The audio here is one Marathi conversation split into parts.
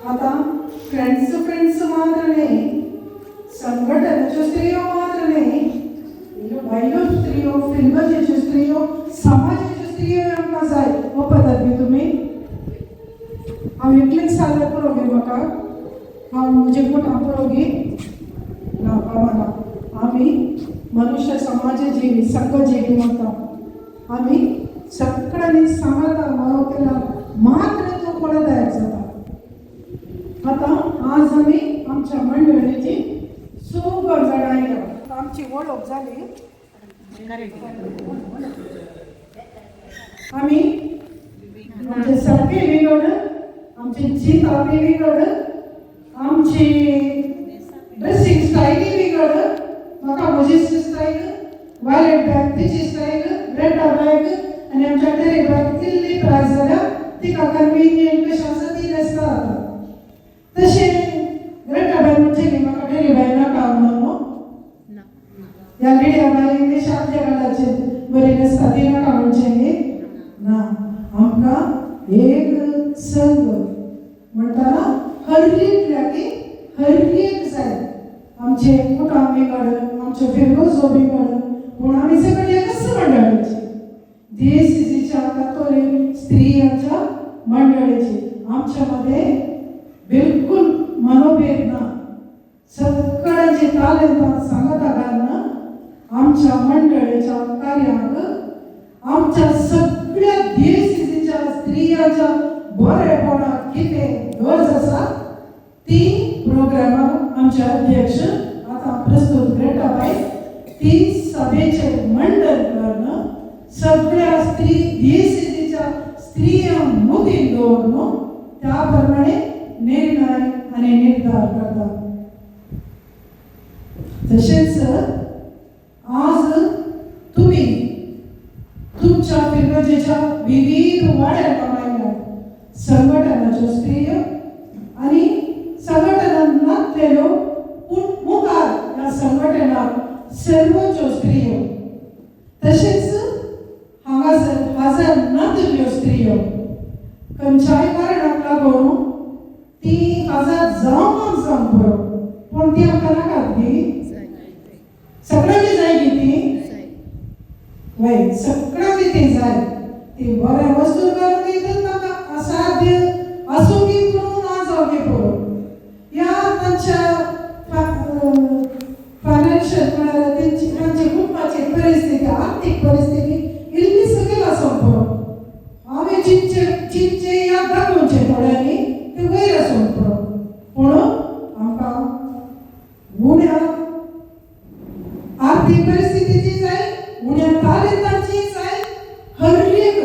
आता फ्रेंड्स मात्र नाही, संघटनाच्यो स्त्रियो मात्र नाही, बायलो स्त्रियो, फिल्माच्यो स्त्रियो, समाजाच्यो स्त्रियो आमकां जाय. पळतात बी तुमी. हांव एकलीच सादर पळोवंक म्हाका, हांव म्हजे पोटां पळोवंकी ना पावना. आमी मनुष्य समाज जिवी, संघ जिवी म्हणटा. आमी सगळ्यांनी सांगता मारो केला मात्र तो कोण तयार जाता. आता आज आमी आमच्या मंडळीची खूब जाणां आयल्या. आमची वळख जाली. आमी आमचे सारके विगड, आमची चिंता बी विगड, आमची ड्रेसिंग स्टायली विगड. म्हाका म्हजी स्टायल, वायलेट बॅग तिची स्टायल, रेड बॅग आनी आमच्या टेरी बॅग तिल्ली प्रायस जाल्या. तिका कन्विनियंट कशें आसा ती न्हेसता आतां. तशें रेड बॅग म्हणजे म्हाका टेरी बॅग नाका म्हणून ह्या लेडया बायलेक देश आमच्या काळाचे बरी न्हेसता ती नाका म्हणजे ना. आमकां एक संघ म्हणटाना हर एक जाय. आमचे कुटां बिगड, आमचे फिरगोजो बिगड, पूण आमी सगळी एकच मंडळीची, DCCच्या कातोलीक स्त्रियांच्या मंडळीची. आमच्या मध्ये बिलकुल मनोभेद ना. सगळ्यांची तालंत सांगता घालना आमच्या मंडळीच्या कार्याक, आमच्या सगळ्या DCCच्या स्त्रियांच्या बरेपणाक कितें गरज आसा ती प्रोग्रामाक आमचे अध्यक्ष आता प्रस्तुत करता. ती सभेचे मंडळ करणं सगळ्या स्त्री DCCच्या स्त्रिया मुदीन दवरून त्याप्रमाणे निर्णय आणि निर्धार करतात. तसेच आज तुम्ही तुमच्या फिरगजेच्या विविध वाड्यात आयल्यात. संघटनाच्यो स्त्रियो आणि संघटनांतलेल्यो मुखार ह्या संघटनाक सर्वोच्च स्त्रियो, तसेच हांगासर हजर नातल्यो स्त्रियो खंयच्याय कारणाक लागून ती हजर जावंक बरो, पूण ती आमकां नाकात ती सगळ्यांनी जाय ती वय सगळ्यांनी ती जाय. ती बऱ्या वस्तू करून येतात नाका असाध्य असो की करून ना जाऊ की पळो. या तांच्या फायनान्शियल म्हळ्यार तांची कुटुंबाची परिस्थिती, आर्थिक परिस्थिती इल्ली सकयल आसूंक पळो. आमी चिंतचे या दाखोवचे थोड्यांनी ते वयर आसूंक पळो. पूण आमकां उण्या आर्थिक परिस्थितीची जाय, उण्या तालंताची जाय. हर एक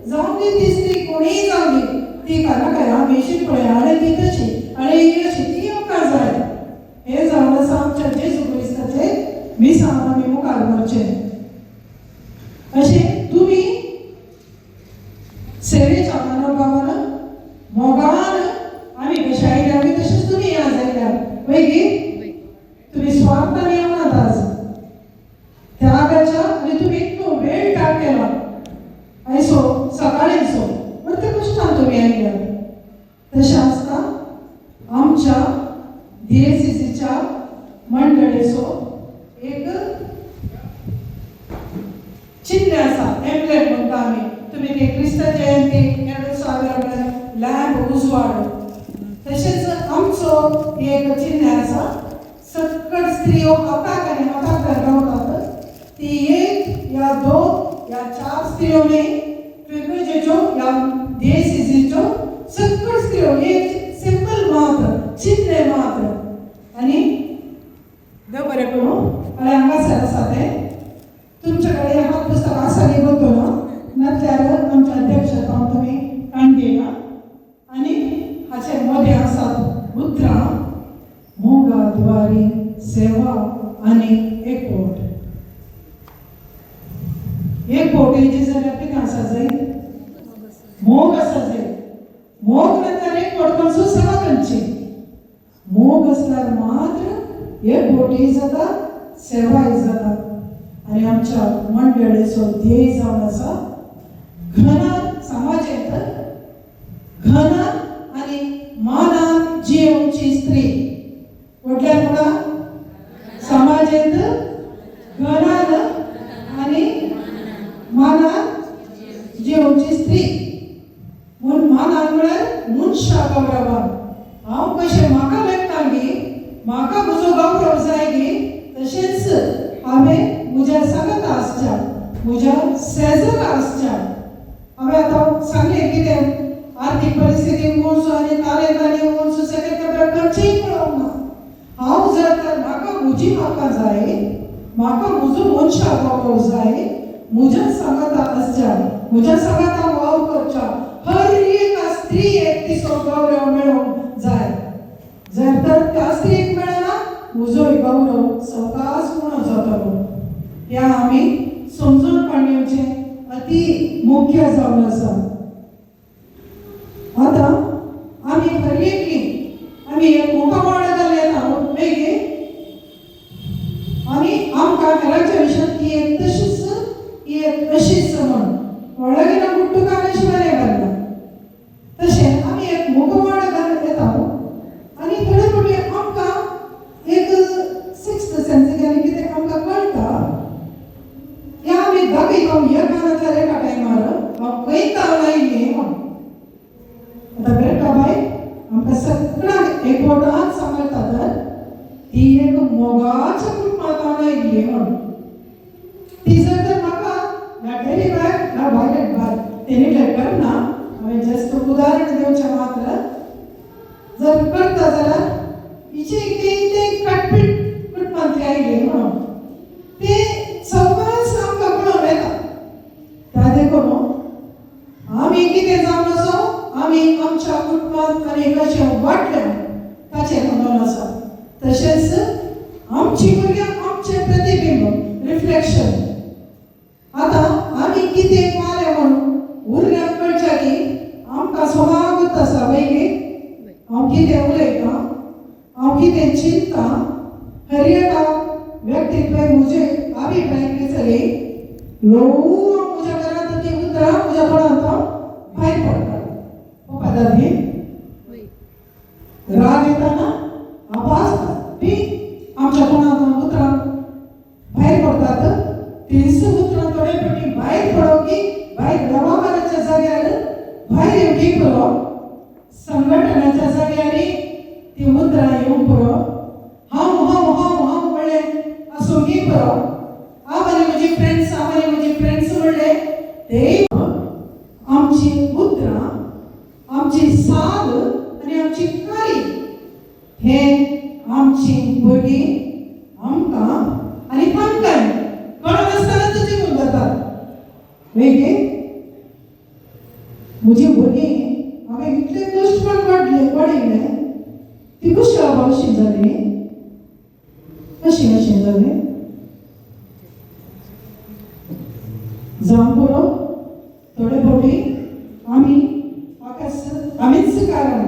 जावं ती स्त्री कोणीय जावं ती काय आमी शिकपळे आनी ती तशी आनी ही अशी ती आमकां जाय. हे जावन आसा आमच्या जेजू क्रिस्ताचे मिसान आमी मुखार व्हरचे. अशें तुमी सेवेच्या मनोभावान मोगान आमी कशे आयल्या बी तशेंच तुमी आज आयल्या. वैगी तुमी स्वार्थान येवनात आज त्यागाच्या, आनी तुमी इतलो वेळ टाळ केला आयसो सकाळींचो प्रत्येक कश्टान तुमी आयल्या. तशें आसता आमच्या DCCच्या मंडळीचो एक चिन्ह आसा, एम्ब्लेम म्हणटा आमी. तुमी ते क्रिस्त जयंती 2000 लॅम्प उजवाड, तशेंच आमचो एक चिन्ह आसा. सकट स्त्रियो हाताक आनी हाताक रावतात. ती एक या दोन या चार स्त्रियो न्ही, फिरगजेच्यो या DCCच्यो सकट स्त्रियो एक सिंपल मात्र, चिन्ह मात्र. आनी देव बरें करूं. आनी हांगासर आसा ते तुमचे कडेन हात पुस्तक आसा न्ही बघतो ना, नातल्यार आमच्या अध्यक्षांक तुमी काणगेला. आनी हाचे मदें आसात मुद्रा, मोगा द्वारी, सेवा आनी एकवट. एकवट हेजी जाल्यार कितें आसा जाय, मोग आसा जाय. मोग नाल्यार एकवट खंयचो सेवा खंयची. मोग असल्यार मात्र एकवटूय जाता, सेवाय जाता. आनी आमच्या मंडळीचो ध्येय जावन आसा घन समाजेंत घन आनी मानान म्हळ्यार मनशा गौरवान हांव कशें म्हाका लागता गी म्हाका म्हजो गौरव जाय गी तशेंच हांवें म्हज्या सांगाता आसच्या म्हज्या शेजारा आसच्या हांवें आतां सांगलें कितें आर्थीक परिस्थिती उंच आनी तालेबानी उंच सगळे कपडे खर्चीय पळोवंक ना हांव जर तर म्हाका जाय म्हाका म्हजो मनशा गौरव जाय म्हज्या सांगाता आसच्या म्हज्या सांगाता वाव करच्या हर एक स्त्रीक तिचो गौरव मेळोवंक जाय जर तर त्या स्त्रीक मेळना म्हजोय गौरव सवकास उणो जातलो हें आमी समजून काडचें अति मुख्य जावन आसा आतां आमी हर आमी एक मुखावळ घालना वेगळे आनी आमकां घराच्या विशयांत ती एक तशीच ही एक अशीच म्हण व्हडलें गुट्टुकार अशी बरें घालना तशें आमी एक मुखावळ घालून येता आनी थोडे फावटी आमकां एक सिक्स्थ सेन्स आनी कितें आमकां कळटा हें आमी दाखयता ह्या कानांतल्या एका टायमार हांव पळयता लायिल्लें म्हण आतां बेटा बाय आमकां सगळ्यांक एकवटान सांगता तर ती एक मोगाच्या कुटुंबांत आयिल्ली म्हण ती जर तर म्हाका गाठेली बाय ना भायलेट बाय तेणी करना हांवें जस्ट उदाहरण दिवचें मात्र जर करता जाल्यार हिचे कितें काटपीट कुटुंबांतली आयिल्ली म्हणून ते सवकास आमकां कळून येता त्या देखून आमी कितें जावन आसा आमी आमच्या कुटुंबांत आनी कशें वाटल्या ताचेर म्हणून आसा तशेंच आमची भुरगीं आमचें प्रतिबिंब रिफ्लेक्शन आतां आमी कितें मारलें म्हणून भुरग्यांक कळचें की आमकां स्वभावूच आसा वेगळी हांव कितें उलयतां हांव कितें चिंततां हर एका व्यक्तीक म्हजे अभिप्राय कितें ल्हवू म्हज्या घरांत ती उतरां म्हज्या तोंडांत भायर पडटा पदार्थी राग येताना आवाज ती आमच्या तोंडांत उतरां भायर पडटात तीच उतरां थोडे फावटी भायर पडो की भायर व्यवहाराच्या जाग्यार भायर येवंक पुरो संघटनाच्या जाग्यार ती उतरां येवंक पुरो हांव हांव हांव हांव म्हणलें आसूंक पुरो हांव आनी म्हजी फ्रेंड्स म्हणले ते आमची उतरां आमची साद आनी आमची कारी हे आमची भुरगीं आमकां आनी तांकांय कळनासतना तुजी म्हणून जातात वेगळे म्हजी भुरगीं हांवें इतले कश्ट पडिल्ले ती कशी अशी जाली अशी जाली जावं पुरो थोडे फावटी आमीच कारण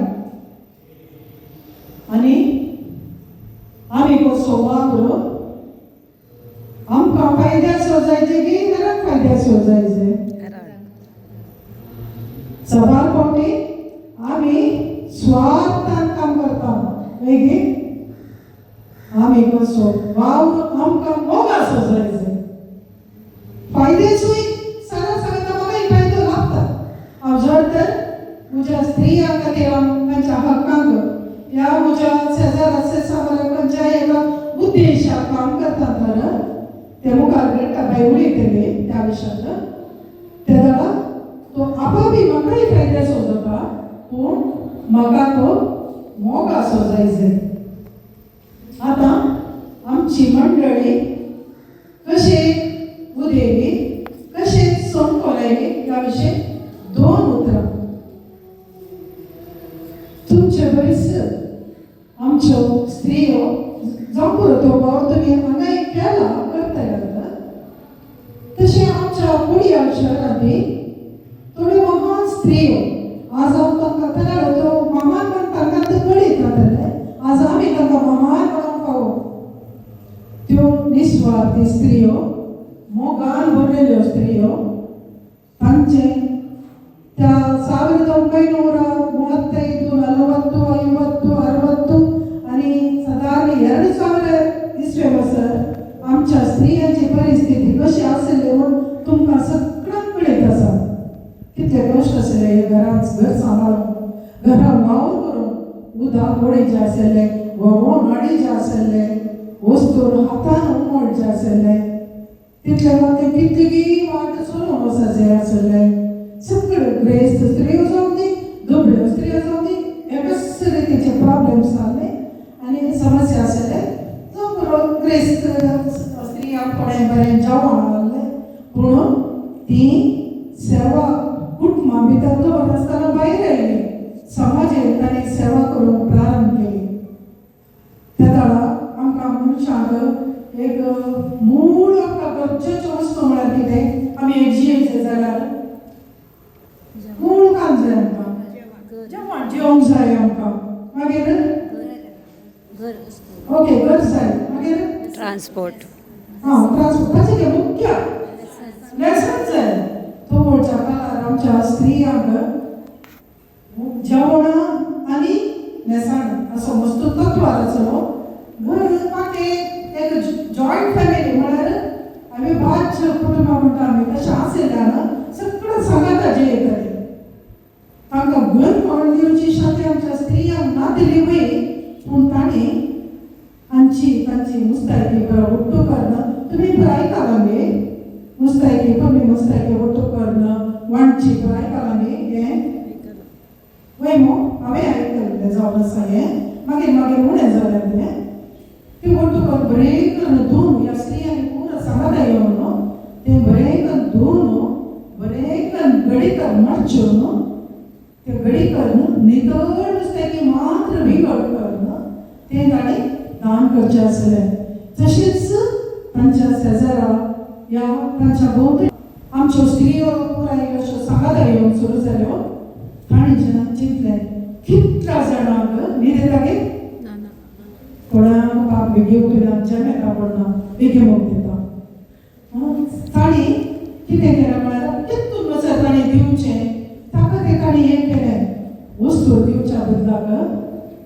आनी आमी कसो वागलो आमकां फायद्याचो जायचे की घराक फायद्याचो जायचे सवाल फावटी आमी स्वार्थान काम करता वेगळी आमी कसो वावर आमकां मोगाचो जायचे फायद्याचोय सगळ्या सांगता म्हाका फायदो लागता हांव जर तर म्हज्या स्त्रिया खातीर तांच्या हक्कांक ह्या म्हज्या शेजाराचे सामोर खंयच्या एका उद्देशाक काम करता तर ते मुखार घडटा बाय उलयतले त्या विशयान ते जाणा तो आपापी म्हाकाय फायद्याचो जाता पूण म्हाका तो मोगाचो जायचे आतां आमची मंडळी कशी उदेली कशी संपलायली ह्या विशयी दोन उतरां तुमचे बरेच आमच्यो स्त्रियो जावं पुरो तो भाव तुमी हांगाय केला करता तशें आमच्या कुडया शहरांनी थोड्यो महान स्त्रियो आज हांव तांकां केला तो महान म्हण तांकां ते कळीत नातले आज आमी तांकां महान म्हणून फावो त्यो निस्वार्थी स्त्रियो मोगान भरलेल्यो स्त्रियो तांचे त्या 1935 40 50 60 आणि साधारण 2000 इसवी वर्सार आमच्या स्त्रियांची परिस्थिती कशी आसली म्हणून तुमकां सगळ्यांक कळीत आसा कितले कश्ट आसले घरांत घर सांबाळून घरा वावर करून उदक ओडीचे आसले व्हवून हाडीचे आसले वस्तूर हातान उमळचे आसले तितले मागीर कितली वाट चलून वचाचे आसले सगळे ग्रेस्त स्त्रियो जावन दी दुबळ्यो स्त्रियो जावन दी एकाच रितीचे प्रॉब्लेम्स आसले आनी समस्या आसले तो ग्रेस्त स्त्रियांक कोणें बरें जेवण घाल्लें पूण ती सेवा कुटुंबा भितर दवरता आसतना भायर आयली समाजान ताणें सेवा करूंक प्रारंभ केली त्या काळार आमकां मनशांक एक मूळ आमकां गरजेच्यो वस्तू म्हळ्यार कितें आमी एक जियेचे जाल्यार मूळ काम जाय आमकां जेवण जेवंक जाय आमकां मागीर ओके घर जाय मागीर ट्रान्सपोर्ट ट्रान्सपोर्टाचें तें मुख्य लेसन जाय तो म्हणच्या काळार आमच्या स्त्रियांक जेवण आनी न्हेसाण असो मस्त तत्वार आसलो घर मागीर एक जॉयंट फॅमिली म्हळ्यार आमी 5 कुटुंबां म्हणटा आमी तशें आसल्यान सगळें सांगाताचे येताले तांकां घर म्हणून दिवची शांती आमच्या स्त्रियांक ना दिली वय पूण तांणी तांची मुस्तायकी ಒಟ್ಟು करणं तुम्ही ऐकाला मी मुस्तायकी कमी मुस्तायकी ಒಟ್ಟು करणं वांची ऐकाला मी हे वय मो हांवें आयकल्लें जावन आसा हें मागीर उणें जालें तें ती ಒಟ್ಟು करून बरें करून धुवन ह्या स्त्रियांनी पुरो सांगाता येवन तें बरें करून धुवन बरें करून गडी कर मारच्यो ते गडी करून नितळ नुस्त्याची मात्र विंगड करून तें ताणें दान करचें आसलें तशेंच तांच्या शेजारा ह्या तांच्या भोंवतणी आमच्यो स्त्रियो पुराय अश्यो सांगाता येवन सुरू जाल्यो ताणें जेन्ना चिंतलें कितल्या जाणांक न्ही गे कोणाक बाप बेगी उठयना जेमेता पडना बेगी मोग दिता ताणी कितें केलें म्हळ्यार कितून वचत ताणें दिवचें ताका ते ताणें हें केलें वस्तू दिवच्या बदलाक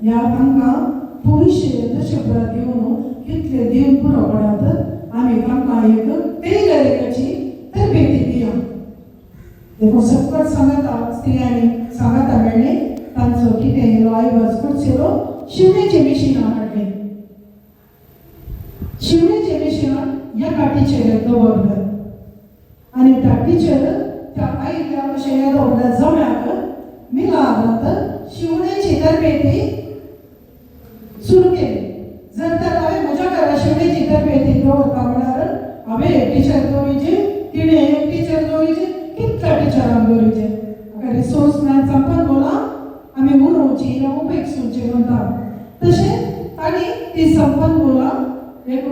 ह्या तांकां पयशे तशे बरें दिवन कितले दिवन पुरो पडात आमी तांकां एक टेलरिंगाची तरबेती दिया देखून सकट सांगता स्त्रियांनी सांगता मेळ्ळें तांचो कितें येयलो आयवाज करचेलो शिवणेचें मिशिनां हाडलें शिवणेचें मिशिनां ह्या टीचर दवरलें आनी त्या टीचर त्या आईल्या अशें हें दवरलें जम्याक मिलारांत शिवणेची तरबेती सुरू केली जर तर हांवें म्हज्या घरा शिवणेची तरबेती दवरता म्हळ्यार हांवें एक टिचर दवरिची तिणें एक टिचर दवरिची कितल्या टिचरांक दवरिचे म्हाका रिसोर्स मेळून संपन्मुलां आमी उरोवची या उपेग सुरची म्हणटा तशें ताणी ती संपन्मुलां एक